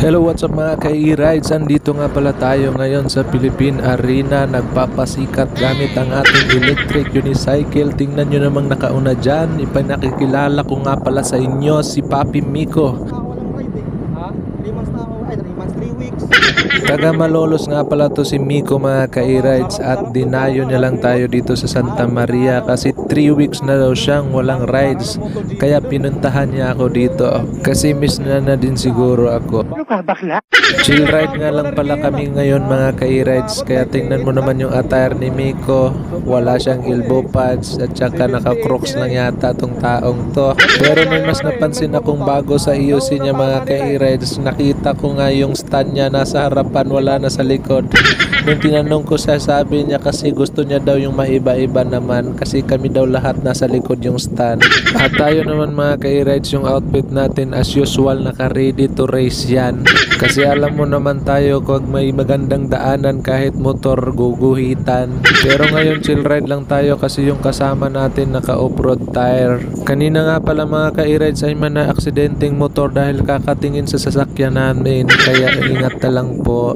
Hello, what's up mga ka-e-rides? Andito nga pala tayo ngayon sa Philippine Arena. Nagpapasikat gamit ang ating electric unicycle. Tingnan nyo namang nakauna dyan. Ipinakikilala ko nga pala sa inyo si Papi Miko. Walang ride eh. Ha? 3 months na ako. Ay, 3 months, 3 weeks. Taga Malolos nga pala to si Miko mga ka-e-rides, at dinayo niya lang tayo dito sa Santa Maria kasi 3 weeks na daw siyang walang rides. Kaya pinuntahan niya ako dito kasi miss na din siguro ako. Chill ride nga lang pala kami ngayon mga ka-e-rides, kaya tingnan mo naman yung attire ni Miko. Wala siyang elbow pads at saka naka-crocs lang yata tong taong to. Pero may mas napansin akong bago sa EOC niya mga ka-e-rides. Nakita ko nga yung stand niya nasa harapan, wala na sa likod. Nung tinanong ko siya, sabi niya kasi gusto niya daw yung maiba-iba naman kasi kami daw lahat nasa likod yung stand. At tayo naman mga ka-e-rides, yung outfit natin as usual, naka-ready to race yan. Kasi alam mo naman tayo, kung may magandang daanan kahit motor guguhitan. Pero ngayon chill ride lang tayo kasi yung kasama natin naka off-road tire. Kanina nga pala mga ka-e-rides ay man na aksidenteng motor dahil kakatingin sa sasakyan namin, kaya ingat na lang po.